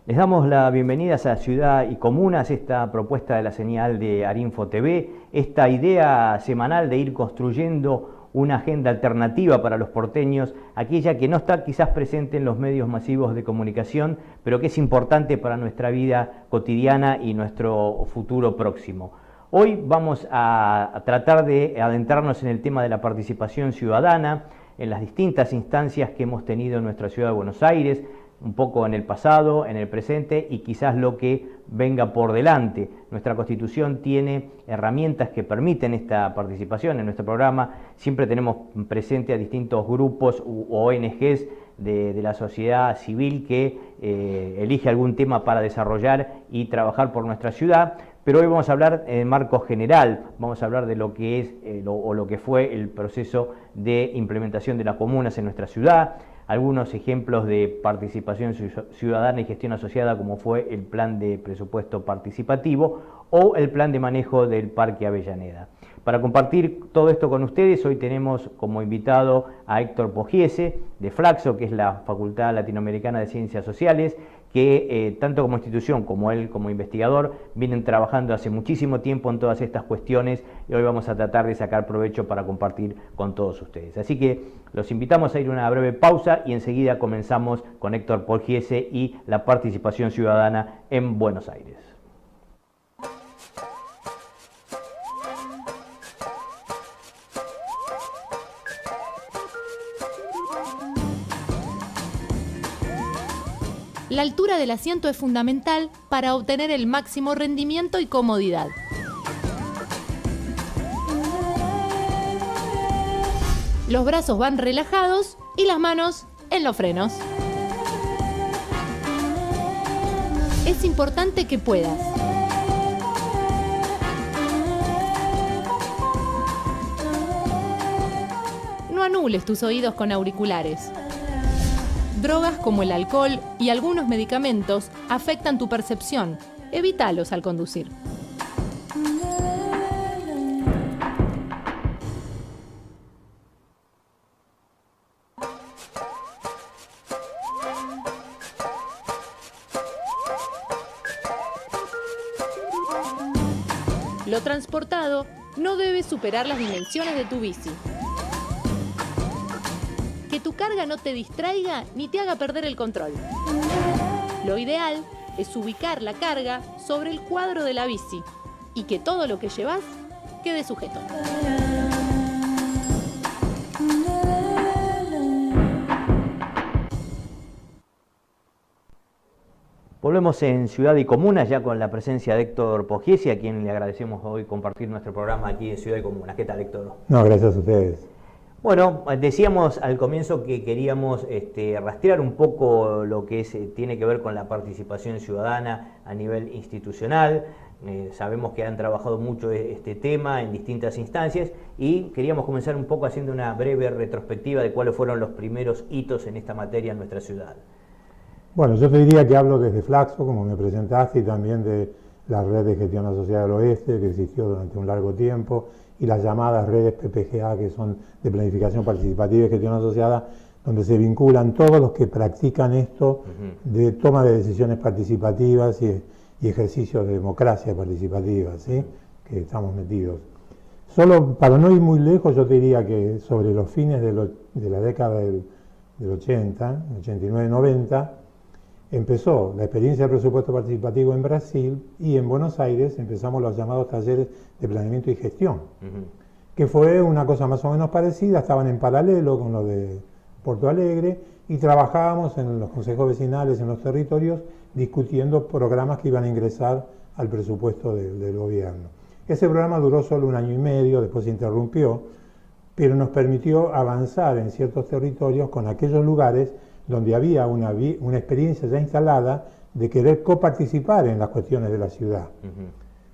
Les damos la bienvenida a Ciudad y Comunas, esta propuesta de la señal de Arinfo TV, esta idea semanal de ir construyendo una agenda alternativa para los porteños, aquella que no está quizás presente en los medios masivos de comunicación, pero que es importante para nuestra vida cotidiana y nuestro futuro próximo. Hoy vamos a tratar de adentrarnos en el tema de la participación ciudadana, en las distintas instancias que hemos tenido en nuestra ciudad de Buenos Aires, un poco en el pasado, en el presente y quizás lo que venga por delante. Nuestra Constitución tiene herramientas que permiten esta participación. En nuestro programa siempre tenemos presente a distintos grupos u ONGs de la sociedad civil que elige algún tema para desarrollar y trabajar por nuestra ciudad, pero hoy vamos a hablar en marco general, vamos a hablar de lo que es lo que fue el proceso de implementación de las comunas en nuestra ciudad, algunos ejemplos de participación ciudadana y gestión asociada como fue el plan de presupuesto participativo o el plan de manejo del Parque Avellaneda. Para compartir todo esto con ustedes, hoy tenemos como invitado a Héctor Pogiese de Flaxo, que es la Facultad Latinoamericana de Ciencias Sociales, que tanto como institución como él como investigador vienen trabajando hace muchísimo tiempo en todas estas cuestiones y hoy vamos a tratar de sacar provecho para compartir con todos ustedes. Así que los invitamos a ir a una breve pausa y enseguida comenzamos con Héctor Pogiese y la participación ciudadana en Buenos Aires. La altura del asiento es fundamental para obtener el máximo rendimiento y comodidad. Los brazos van relajados y las manos en los frenos. Es importante que puedas no anules tus oídos con auriculares. Drogas como el alcohol y algunos medicamentos afectan tu percepción. Evítalos al conducir. Lo transportado no debe superar las dimensiones de tu bici. Que tu carga no te distraiga ni te haga perder el control. Lo ideal es ubicar la carga sobre el cuadro de la bici y que todo lo que llevas quede sujeto. Volvemos en Ciudad y Comunas ya con la presencia de Héctor Pogiese, a quien le agradecemos hoy compartir nuestro programa aquí en Ciudad y Comunas. ¿Qué tal, Héctor? No, gracias a ustedes. Bueno, decíamos al comienzo que queríamos rastrear un poco lo que tiene que ver con la participación ciudadana a nivel institucional. Sabemos que han trabajado mucho este tema en distintas instancias y queríamos comenzar un poco haciendo una breve retrospectiva de cuáles fueron los primeros hitos en esta materia en nuestra ciudad. Bueno, yo te diría que hablo desde Flaxo, como me presentaste, y también de la red de gestión asociada del oeste, que existió durante un largo tiempo, y las llamadas redes PPGA, que son de planificación participativa y gestión asociada, donde se vinculan todos los que practican esto de toma de decisiones participativas y ejercicios de democracia participativa, ¿sí? Que estamos metidos. Solo para no ir muy lejos, yo te diría que sobre los fines de la década del 80, 89, 90, empezó la experiencia del presupuesto participativo en Brasil y en Buenos Aires empezamos los llamados talleres de planeamiento y gestión, que fue una cosa más o menos parecida, estaban en paralelo con lo de Porto Alegre y trabajábamos en los consejos vecinales, en los territorios, discutiendo programas que iban a ingresar al presupuesto del gobierno. Ese programa duró solo 1 año y medio, después se interrumpió, pero nos permitió avanzar en ciertos territorios con aquellos lugares donde había una experiencia ya instalada de querer coparticipar en las cuestiones de la ciudad.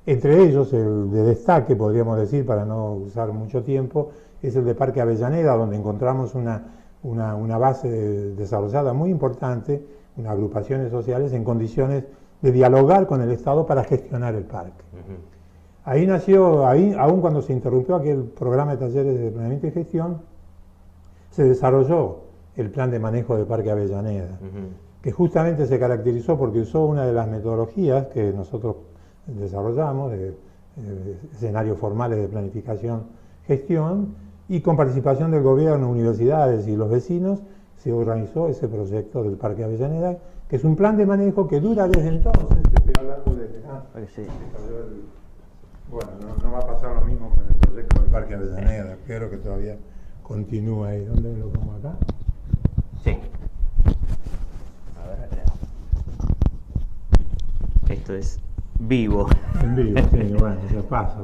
Entre ellos, el de destaque, podríamos decir, para no usar mucho tiempo, es el de Parque Avellaneda, donde encontramos una base desarrollada muy importante, unas agrupaciones sociales en condiciones de dialogar con el Estado para gestionar el parque. Ahí nació, aún cuando se interrumpió aquel programa de talleres de planeamiento y gestión, se desarrolló el plan de manejo del Parque Avellaneda, que que justamente se caracterizó porque usó una de las metodologías que nosotros desarrollamos, de escenarios formales de planificación, gestión, y con participación del gobierno, universidades y los vecinos, se organizó ese proyecto del Parque Avellaneda, que es un plan de manejo que dura desde entonces. Te estoy hablando de... Bueno, no va a pasar lo mismo con el proyecto del Parque Avellaneda, espero que todavía continúe ahí. ¿Dónde lo pongo acá? Sí. A ver, esto es vivo. En vivo, sí, bueno, pasa.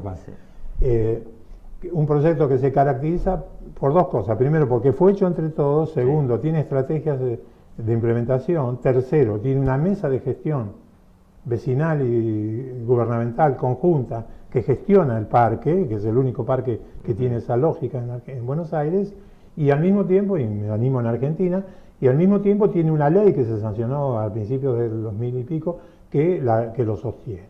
Un proyecto que se caracteriza por dos cosas. Primero, porque fue hecho entre todos. Segundo, tiene estrategias de implementación. Tercero, tiene una mesa de gestión vecinal y gubernamental conjunta que gestiona el parque, que es el único parque que tiene esa lógica en Buenos Aires, y al mismo tiempo, y me animo en Argentina, y al mismo tiempo tiene una ley que se sancionó al principio del 2000 y pico que lo sostiene.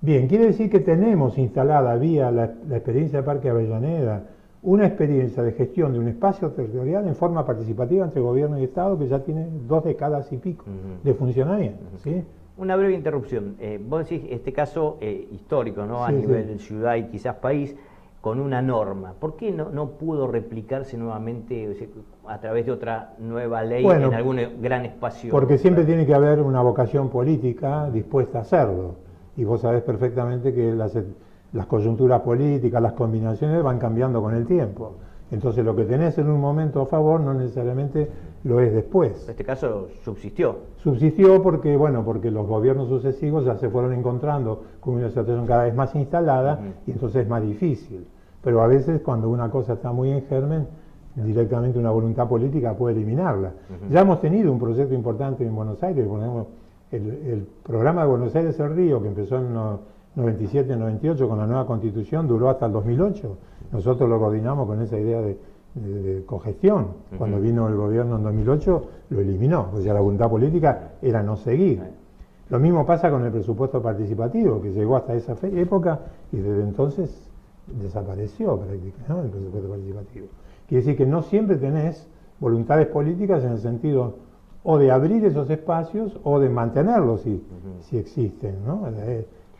Bien, quiere decir que tenemos instalada vía la experiencia del Parque Avellaneda una experiencia de gestión de un espacio territorial en forma participativa entre gobierno y Estado que ya tiene 2 décadas y pico de funcionamiento. ¿Sí? Una breve interrupción. Vos decís este caso histórico, ¿no? A nivel ciudad y quizás país, con una norma. ¿Por qué no pudo replicarse nuevamente, o sea, a través de otra nueva ley en algún gran espacio? Porque siempre tiene que haber una vocación política dispuesta a hacerlo. Y vos sabés perfectamente que las coyunturas políticas, las combinaciones van cambiando con el tiempo. Entonces lo que tenés en un momento a favor no necesariamente lo es después. En este caso subsistió. Subsistió porque los gobiernos sucesivos ya se fueron encontrando con una situación cada vez más instalada y entonces es más difícil. Pero a veces cuando una cosa está muy en germen, directamente una voluntad política puede eliminarla. Ya hemos tenido un proyecto importante en Buenos Aires, por ejemplo, el programa de Buenos Aires El Río, que empezó en 97-98 con la nueva Constitución, duró hasta el 2008. Nosotros lo coordinamos con esa idea de cogestión. Cuando vino el gobierno en 2008, lo eliminó. O sea, la voluntad política era no seguir. Lo mismo pasa con el presupuesto participativo, que llegó hasta esa época y desde entonces desapareció prácticamente, ¿no? El presupuesto participativo. Quiere decir que no siempre tenés voluntades políticas en el sentido o de abrir esos espacios o de mantenerlos si existen, ¿no?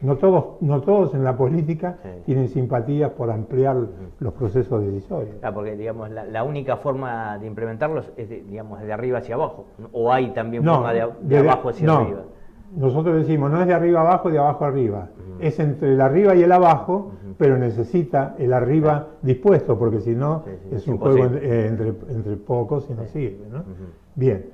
No todos en la política tienen simpatías por ampliar los procesos decisorios. Claro, porque digamos la única forma de implementarlos es de arriba hacia abajo, o hay también forma de abajo hacia arriba. Nosotros decimos, no es de arriba abajo, de abajo arriba. Es entre el arriba y el abajo, pero necesita el arriba dispuesto, porque si no es un juego entre pocos y no sirve, ¿no? Bien,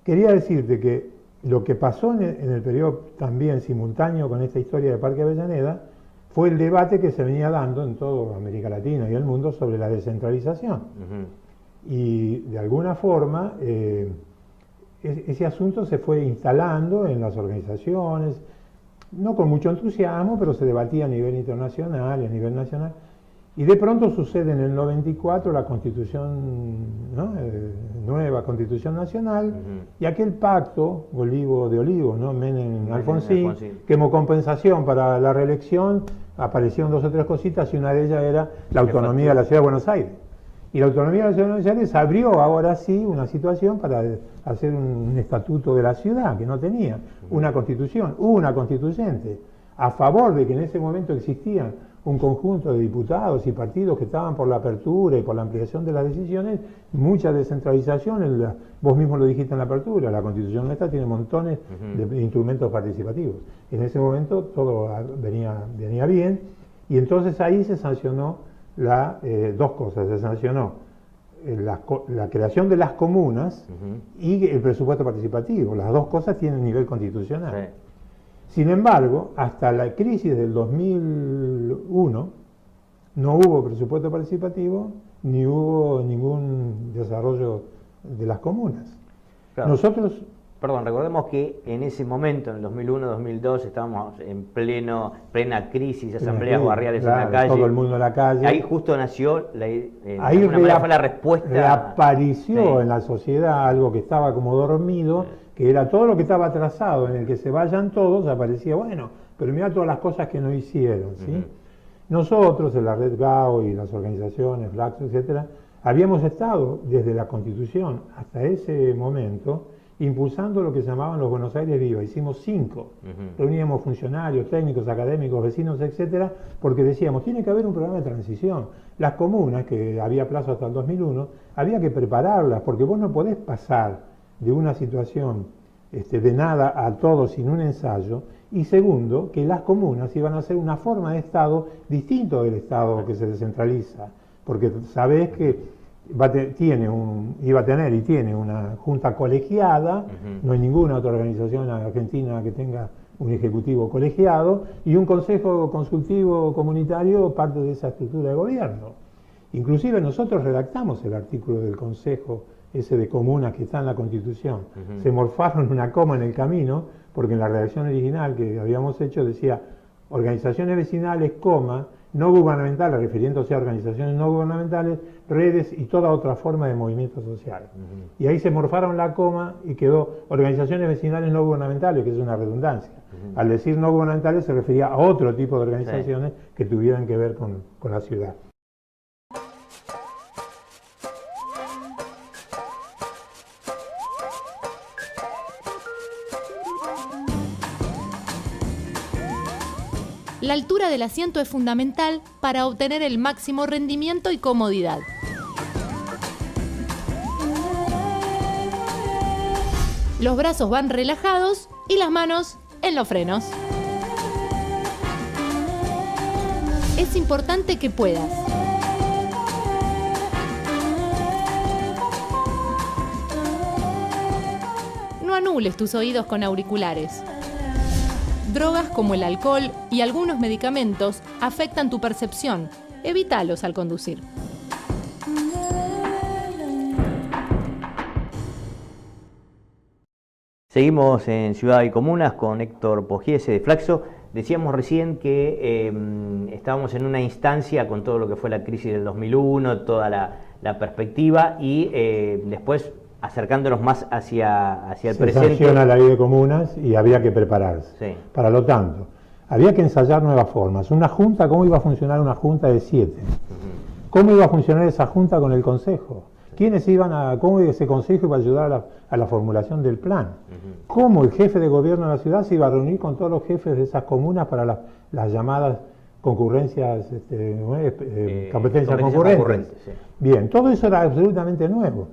quería decirte que lo que pasó en el periodo también simultáneo con esta historia de Parque Avellaneda fue el debate que se venía dando en toda América Latina y el mundo sobre la descentralización. Y de alguna forma ese asunto se fue instalando en las organizaciones, no con mucho entusiasmo, pero se debatía a nivel internacional y a nivel nacional. Y de pronto sucede en el 94 la Constitución, ¿no? Nueva Constitución Nacional, y aquel pacto, Olivo de Olivos, ¿no? Menem-Alfonsín, que como compensación para la reelección aparecieron 2 o 3 cositas y una de ellas era la autonomía de la Ciudad de Buenos Aires. Y la autonomía de la Ciudad de Buenos Aires abrió ahora sí una situación para hacer un estatuto de la ciudad que no tenía, una constitución, una constituyente, a favor de que en ese momento existían un conjunto de diputados y partidos que estaban por la apertura y por la ampliación de las decisiones, mucha descentralización, vos mismo lo dijiste en la apertura, la Constitución nuestra tiene montones de instrumentos participativos. En ese momento todo venía bien, y entonces ahí se sancionó dos cosas, se sancionó la creación de las comunas y el presupuesto participativo. Las dos cosas tienen nivel constitucional. Sin embargo, hasta la crisis del 2001 no hubo presupuesto participativo ni hubo ningún desarrollo de las comunas. Claro. Nosotros... Perdón, recordemos que en ese momento, en el 2001-2002, estábamos en plena crisis, asambleas barriales en la calle. Todo el mundo en la calle. Ahí justo nació, ahí fue la respuesta. Reapareció en la sociedad algo que estaba como dormido, que era todo lo que estaba atrasado, en el que se vayan todos, aparecía, bueno, pero mira todas las cosas que no hicieron, ¿sí? Nosotros, en la Red GAO y las organizaciones, Flaxo, etcétera, habíamos estado desde la Constitución hasta ese momento impulsando lo que llamaban los Buenos Aires Viva. Hicimos 5. Reuníamos funcionarios, técnicos, académicos, vecinos, etcétera, porque decíamos, tiene que haber un programa de transición. Las comunas, que había plazo hasta el 2001, había que prepararlas, porque vos no podés pasar de una situación de nada a todo sin un ensayo. Y segundo, que las comunas iban a ser una forma de Estado distinto del Estado que se descentraliza, porque sabés que iba a tener y tiene una junta colegiada, no hay ninguna otra organización argentina que tenga un ejecutivo colegiado, y un consejo consultivo comunitario parte de esa estructura de gobierno. Inclusive nosotros redactamos el artículo del consejo ese de comunas que está en la Constitución. Se morfaron una coma en el camino, porque en la redacción original que habíamos hecho decía organizaciones vecinales, coma, no gubernamentales, refiriéndose a organizaciones no gubernamentales, redes y toda otra forma de movimiento social. Y ahí se morfaron la coma y quedó organizaciones vecinales no gubernamentales, que es una redundancia. Al decir no gubernamentales se refería a otro tipo de organizaciones que tuvieran que ver con la ciudad. La altura del asiento es fundamental para obtener el máximo rendimiento y comodidad. Los brazos van relajados y las manos en los frenos. Es importante que puedas no anules tus oídos con auriculares. Drogas como el alcohol y algunos medicamentos afectan tu percepción. Evítalos al conducir. Seguimos en Ciudad y Comunas con Héctor Pogiese de Flaxo. Decíamos recién que estábamos en una instancia con todo lo que fue la crisis del 2001, toda la perspectiva, y después acercándonos más hacia el presente. Se sanciona la ley de comunas y había que prepararse. Sí. Para lo tanto, había que ensayar nuevas formas. Una junta, ¿cómo iba a funcionar una junta de 7? ¿Cómo iba a funcionar esa junta con el consejo? ¿Cómo ese consejo iba a ayudar a la formulación del plan? ¿Cómo el jefe de gobierno de la ciudad se iba a reunir con todos los jefes de esas comunas para las llamadas concurrencias, competencias concurrentes? Sí. Bien, todo eso era absolutamente nuevo.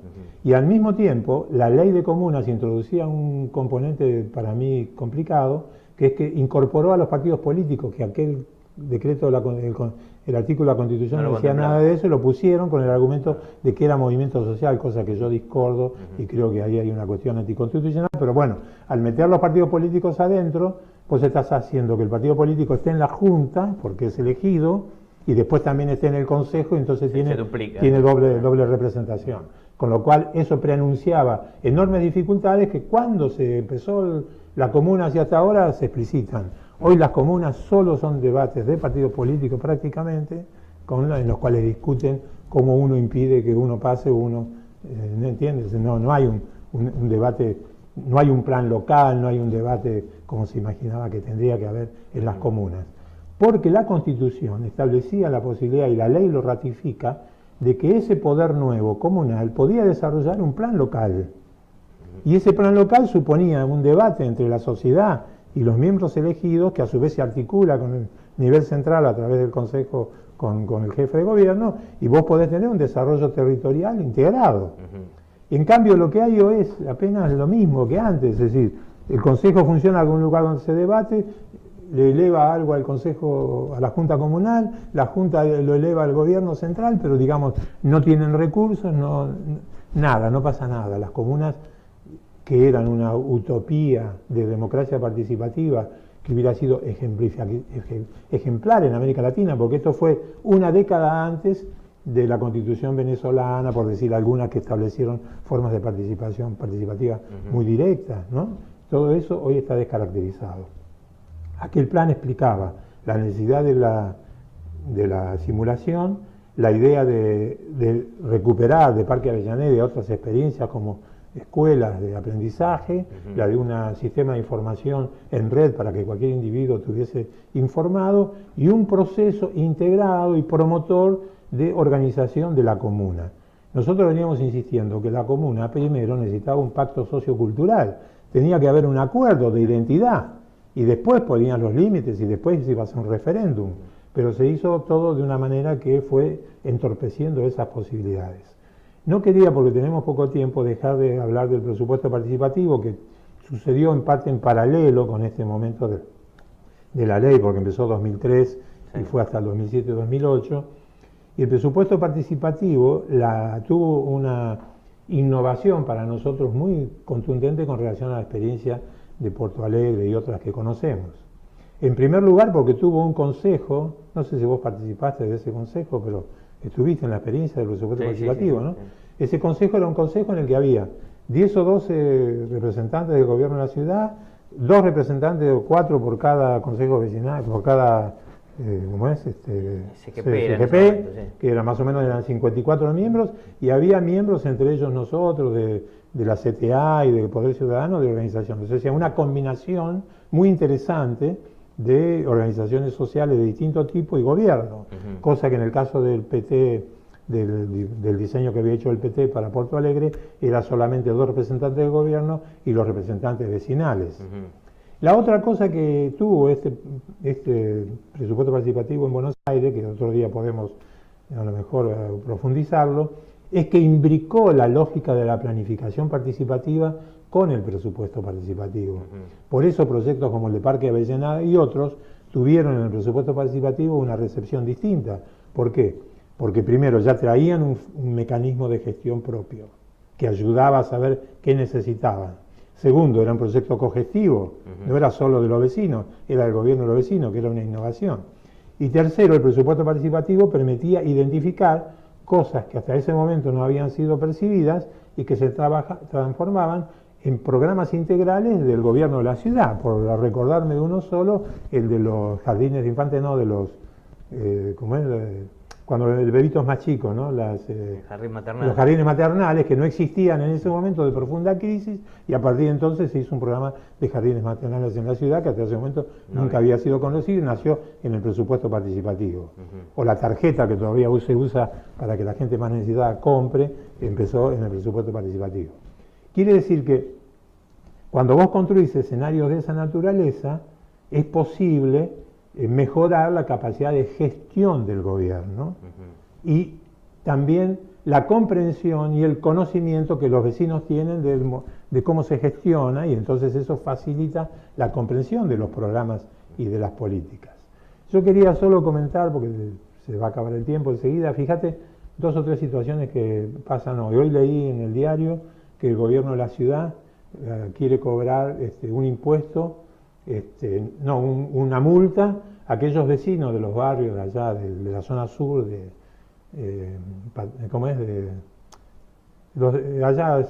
Y al mismo tiempo, la ley de comunas introducía un componente para mí complicado, que es que incorporó a los partidos políticos, que aquel decreto, el artículo de la Constitución no decía nada de eso, y lo pusieron con el argumento de que era movimiento social, cosa que yo discordo, y creo que ahí hay una cuestión anticonstitucional. Pero bueno, al meter los partidos políticos adentro, pues estás haciendo que el partido político esté en la Junta, porque es elegido, y después también esté en el Consejo, y entonces tiene doble representación. Con lo cual eso preanunciaba enormes dificultades que cuando se empezó la comuna hacia hasta ahora se explicitan. Hoy las comunas solo son debates de partidos políticos prácticamente, en los cuales discuten cómo uno impide que uno pase, ¿no entiendes? No hay un debate, no hay un plan local, no hay un debate como se imaginaba que tendría que haber en las comunas. Porque la Constitución establecía la posibilidad, y la ley lo ratifica, de que ese poder nuevo comunal podía desarrollar un plan local. Y ese plan local suponía un debate entre la sociedad y los miembros elegidos, que a su vez se articula con el nivel central a través del Consejo con el jefe de gobierno, y vos podés tener un desarrollo territorial integrado. Y en cambio lo que hay hoy es apenas lo mismo que antes, es decir, el Consejo funciona en algún lugar donde se debate, le eleva algo al Consejo, a la Junta Comunal, la Junta lo eleva al Gobierno Central, pero digamos, no tienen recursos, no pasa nada. Las comunas, que eran una utopía de democracia participativa, que hubiera sido ejemplar en América Latina, porque esto fue una década antes de la Constitución venezolana, por decir algunas que establecieron formas de participación participativa muy directas, ¿no? Todo eso hoy está descaracterizado. Aquel plan explicaba la necesidad de la simulación, la idea de recuperar de Parque Avellaneda y otras experiencias como escuelas de aprendizaje, la de un sistema de información en red para que cualquier individuo estuviese informado, y un proceso integrado y promotor de organización de la comuna. Nosotros veníamos insistiendo que la comuna primero necesitaba un pacto sociocultural, tenía que haber un acuerdo de identidad, y después ponían los límites, y después se iba a hacer un referéndum, pero se hizo todo de una manera que fue entorpeciendo esas posibilidades. No quería, porque tenemos poco tiempo, dejar de hablar del presupuesto participativo, que sucedió en parte en paralelo con este momento de la ley, porque empezó 2003 y fue hasta el 2007-2008, y el presupuesto participativo tuvo una innovación para nosotros muy contundente con relación a la experiencia de Porto Alegre y otras que conocemos. En primer lugar, porque tuvo un consejo, no sé si vos participaste de ese consejo, pero estuviste en la experiencia del presupuesto participativo, ¿no? Ese consejo era un consejo en el que había 10 o 12 representantes del gobierno de la ciudad, 2 representantes o 4 por cada consejo vecinal, por cada, ¿cómo es? CGP, que era más o menos, eran 54 miembros, y había miembros, entre ellos nosotros, de la CTA y del Poder Ciudadano, de organizaciones. O sea, una combinación muy interesante de organizaciones sociales de distinto tipo y gobierno, cosa que en el caso del PT, del diseño que había hecho el PT para Porto Alegre, era solamente 2 representantes del gobierno y los representantes vecinales. La otra cosa que tuvo este presupuesto participativo en Buenos Aires, que otro día podemos a lo mejor profundizarlo, es que imbricó la lógica de la planificación participativa con el presupuesto participativo. Por eso proyectos como el de Parque Avellaneda y otros tuvieron en el presupuesto participativo una recepción distinta. ¿Por qué? Porque primero ya traían un mecanismo de gestión propio que ayudaba a saber qué necesitaban. Segundo, era un proyecto cogestivo, no era solo de los vecinos, era del gobierno de los vecinos, que era una innovación. Y tercero, el presupuesto participativo permitía identificar cosas que hasta ese momento no habían sido percibidas y que se transformaban en programas integrales del gobierno de la ciudad. Por recordarme de uno solo, el de los jardines de infantes, no, de los, ¿cómo es? Cuando el bebito es más chico, ¿no? Los jardines maternales, que no existían en ese momento de profunda crisis, y a partir de entonces se hizo un programa de jardines maternales en la ciudad que hasta ese momento nunca había sido conocido y nació en el presupuesto participativo. O la tarjeta que todavía se usa para que la gente más necesitada compre, empezó en el presupuesto participativo. Quiere decir que cuando vos construís escenarios de esa naturaleza, es posible mejorar la capacidad de gestión del gobierno y también la comprensión y el conocimiento que los vecinos tienen de cómo se gestiona, y entonces eso facilita la comprensión de los programas y de las políticas. Yo quería solo comentar, porque se va a acabar el tiempo enseguida, fíjate 2 o 3 situaciones que pasan hoy. Hoy leí en el diario que el gobierno de la ciudad quiere cobrar un impuesto, una multa a aquellos vecinos de los barrios de allá, de la zona sur, ¿cómo es? Allá,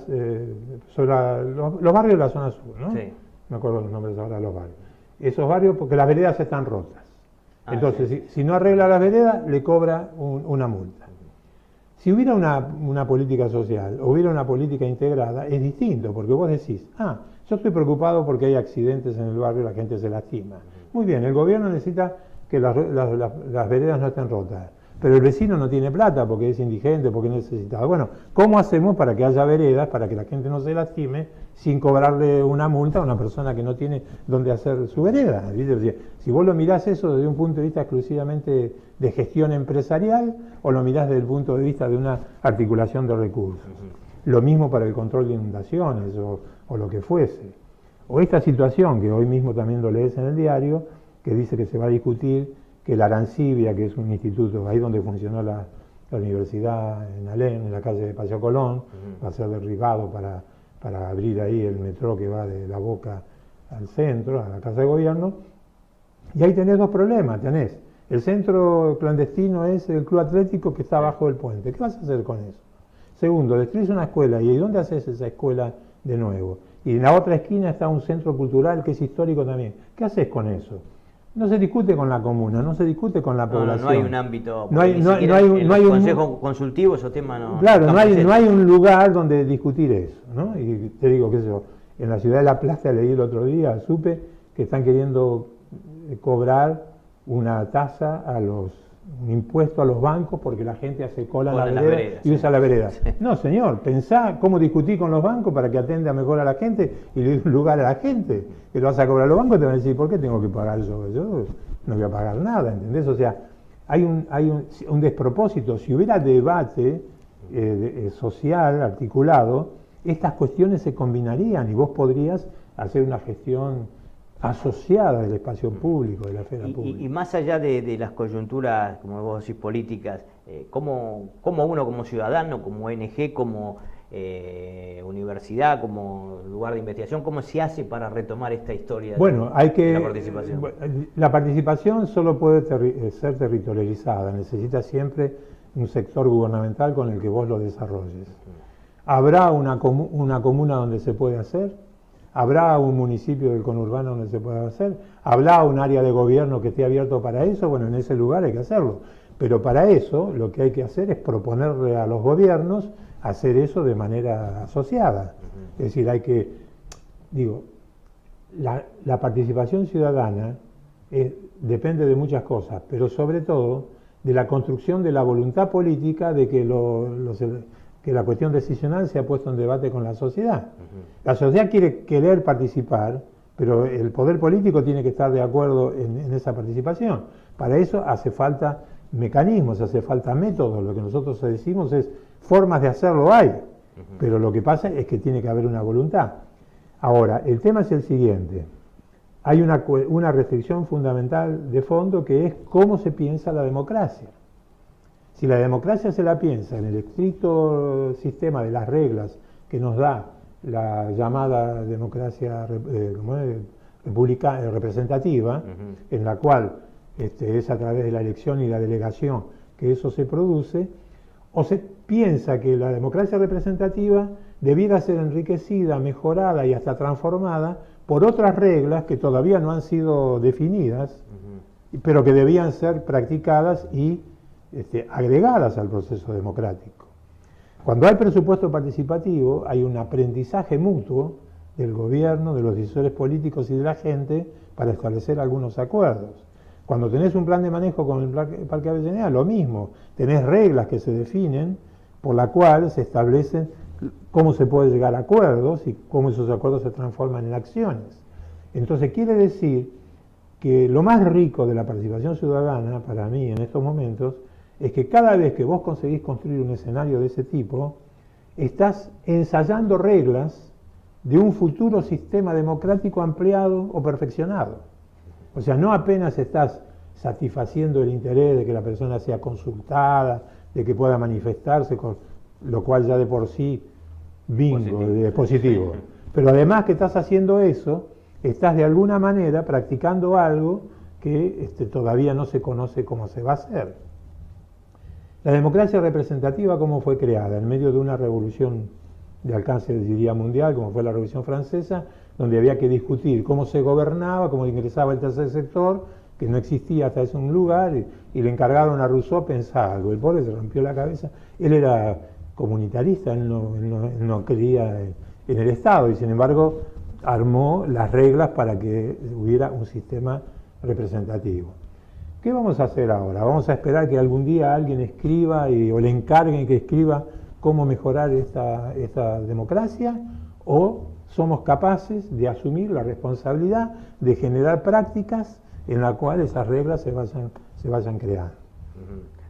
sobre los barrios de la zona sur, ¿no? Sí. Me acuerdo los nombres ahora de los barrios. Esos barrios, porque las veredas están rotas. Entonces, si no arregla las veredas, le cobra una multa. Si hubiera una política social, hubiera una política integrada, es distinto, porque vos decís, yo estoy preocupado porque hay accidentes en el barrio y la gente se lastima. Muy bien, el gobierno necesita que las veredas no estén rotas, pero el vecino no tiene plata porque es indigente, porque necesita. Bueno, ¿cómo hacemos para que haya veredas, para que la gente no se lastime, sin cobrarle una multa a una persona que no tiene dónde hacer su vereda? ¿Viste? Si vos lo mirás eso desde un punto de vista exclusivamente de gestión empresarial, o lo mirás desde el punto de vista de una articulación de recursos. Lo mismo para el control de inundaciones o lo que fuese. O esta situación que hoy mismo también lo lees en el diario, que dice que se va a discutir que la Arancibia, que es un instituto ahí donde funcionó la universidad en Alén, en la calle de Paseo Colón, va a ser derribado para abrir ahí el metro que va de la Boca al centro, a la Casa de Gobierno. Y ahí tenés 2 problemas. Tenés el centro clandestino, es el club atlético que está abajo del puente. ¿Qué vas a hacer con eso? Segundo, destruís una escuela, ¿y dónde haces esa escuela de nuevo? Y en la otra esquina está un centro cultural que es histórico también. ¿Qué haces con eso? No se discute con la comuna, no se discute con la población. No hay un ámbito, no hay un consejo consultivo, esos temas no. Claro, no hay un lugar donde discutir eso, ¿no? Y te digo, qué sé yo, en la ciudad de La Plata leí el otro día, supe que están queriendo cobrar una tasa a los un impuesto a los bancos porque la gente hace cola en la vereda veredas, y usa la vereda. Sí. No, señor, pensá cómo discutir con los bancos para que atenda mejor a la gente y le dé un lugar a la gente. Que lo vas a cobrar a los bancos, te van a decir, ¿por qué tengo que pagar yo? Yo no voy a pagar nada, ¿entendés? O sea, hay un despropósito. Si hubiera debate social articulado, estas cuestiones se combinarían y vos podrías hacer una gestión asociada del espacio público, de la esfera pública. Y más allá de las coyunturas, como vos decís, políticas, ¿cómo uno como ciudadano, como ONG, como universidad, como lugar de investigación, cómo se hace para retomar esta historia de la participación? La participación solo puede ser territorializada, necesita siempre un sector gubernamental con el que vos lo desarrolles. Habrá una comuna donde se puede hacer, habrá un municipio del conurbano donde se pueda hacer, habrá un área de gobierno que esté abierto para eso, bueno, en ese lugar hay que hacerlo. Pero para eso lo que hay que hacer es proponerle a los gobiernos hacer eso de manera asociada. Es decir, la participación ciudadana depende de muchas cosas, pero sobre todo de la construcción de la voluntad política de que la cuestión decisional se ha puesto en debate con la sociedad. La sociedad quiere querer participar, pero el poder político tiene que estar de acuerdo en esa participación. Para eso hace falta mecanismos, hace falta métodos. Lo que nosotros decimos es, formas de hacerlo hay, pero lo que pasa es que tiene que haber una voluntad. Ahora, el tema es el siguiente. Hay una restricción fundamental de fondo que es cómo se piensa la democracia. Si la democracia se la piensa en el estricto sistema de las reglas que nos da la llamada democracia representativa, en la cual es a través de la elección y la delegación que eso se produce, o se piensa que la democracia representativa debiera ser enriquecida, mejorada y hasta transformada por otras reglas que todavía no han sido definidas, pero que debían ser practicadas y agregadas al proceso democrático. Cuando hay presupuesto participativo, hay un aprendizaje mutuo del gobierno, de los decisores políticos y de la gente para establecer algunos acuerdos. Cuando tenés un plan de manejo con el Parque Avellaneda, lo mismo, tenés reglas que se definen por la cual se establecen cómo se puede llegar a acuerdos y cómo esos acuerdos se transforman en acciones. Entonces quiere decir que lo más rico de la participación ciudadana, para mí en estos momentos, es que cada vez que vos conseguís construir un escenario de ese tipo, estás ensayando reglas de un futuro sistema democrático ampliado o perfeccionado. O sea, no apenas estás satisfaciendo el interés de que la persona sea consultada, de que pueda manifestarse, con lo cual ya de por sí es positivo. Pero además que estás haciendo eso, estás de alguna manera practicando algo que todavía no se conoce cómo se va a hacer. La democracia representativa, ¿cómo fue creada? En medio de una revolución de alcance, diría, mundial, como fue la Revolución Francesa, donde había que discutir cómo se gobernaba, cómo ingresaba el tercer sector, que no existía hasta ese lugar, y le encargaron a Rousseau pensar algo. El pobre se rompió la cabeza. Él era comunitarista, él no creía en el Estado, y sin embargo armó las reglas para que hubiera un sistema representativo. ¿Qué vamos a hacer ahora? ¿Vamos a esperar que algún día alguien escriba o le encarguen que escriba cómo mejorar esta democracia? ¿O somos capaces de asumir la responsabilidad de generar prácticas en las cuales esas reglas se vayan creando?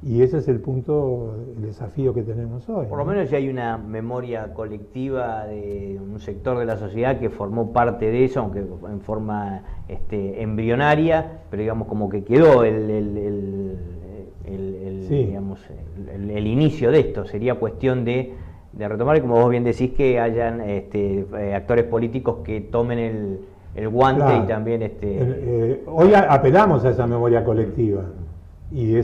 Y ese es el punto, el desafío que tenemos hoy. Por lo menos ya hay una memoria colectiva de un sector de la sociedad que formó parte de eso, aunque en forma embrionaria, pero digamos como que quedó digamos, el inicio de esto. Sería cuestión de retomar, y como vos bien decís, que hayan actores políticos que tomen el guante. Claro. Y también hoy apelamos a esa memoria colectiva. Y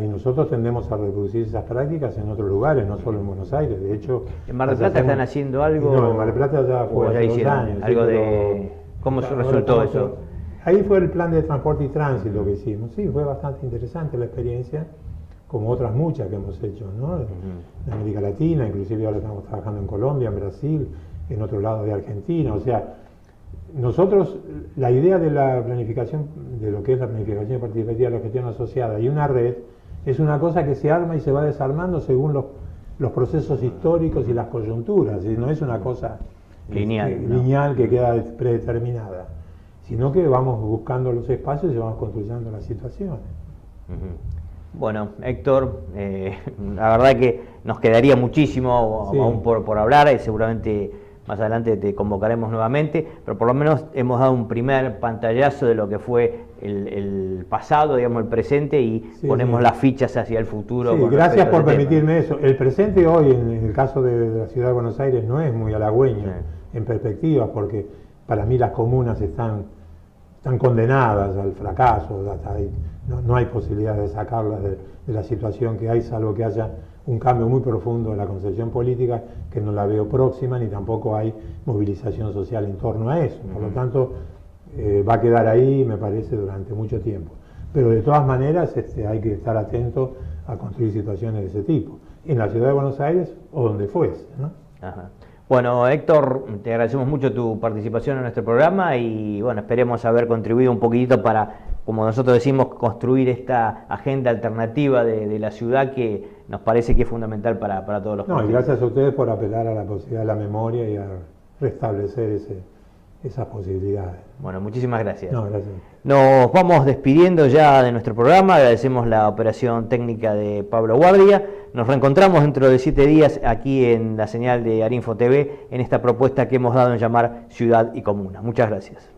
nosotros tendemos a reproducir esas prácticas en otros lugares, no solo en Buenos Aires. De hecho, ¿en Mar del Plata están haciendo algo? No, en Mar del Plata ya fue hace 2 años. Algo de ¿cómo resultó eso? Ahí fue el plan de transporte y tránsito que hicimos. Sí, fue bastante interesante la experiencia, como otras muchas que hemos hecho, ¿no? En América Latina, inclusive ahora estamos trabajando en Colombia, en Brasil, en otro lado de Argentina. O sea, nosotros, la idea de la planificación, de lo que es la planificación participativa de la gestión asociada y una red, Es una cosa que se arma y se va desarmando según los procesos históricos y las coyunturas, y no es una cosa lineal que queda predeterminada, sino que vamos buscando los espacios y vamos construyendo las situaciones. Bueno, Héctor, la verdad que nos quedaría muchísimo aún por hablar, y seguramente más adelante te convocaremos nuevamente, pero por lo menos hemos dado un primer pantallazo de lo que fue el pasado, digamos el presente, y ponemos las fichas hacia el futuro. Sí, gracias por permitirme eso. El presente hoy, en el caso de la Ciudad de Buenos Aires, no es muy halagüeño en perspectiva, porque para mí las comunas están condenadas al fracaso, no hay posibilidad de sacarlas de la situación que hay, salvo que haya un cambio muy profundo en la concepción política, que no la veo próxima, ni tampoco hay movilización social en torno a eso. Por lo tanto, va a quedar ahí, me parece, durante mucho tiempo. Pero de todas maneras hay que estar atento a construir situaciones de ese tipo, en la Ciudad de Buenos Aires o donde fuese, ¿no? Ajá. Bueno, Héctor, te agradecemos mucho tu participación en nuestro programa y bueno, esperemos haber contribuido un poquitito para, como nosotros decimos, construir esta agenda alternativa de la ciudad que nos parece que es fundamental para todos los países. Y gracias a ustedes por apelar a la posibilidad de la memoria y a restablecer esas posibilidades. Bueno, muchísimas gracias. No, gracias. Nos vamos despidiendo ya de nuestro programa, agradecemos la operación técnica de Pablo Guardia. Nos reencontramos dentro de 7 días aquí en la señal de Arinfo TV en esta propuesta que hemos dado en llamar Ciudad y Comuna. Muchas gracias.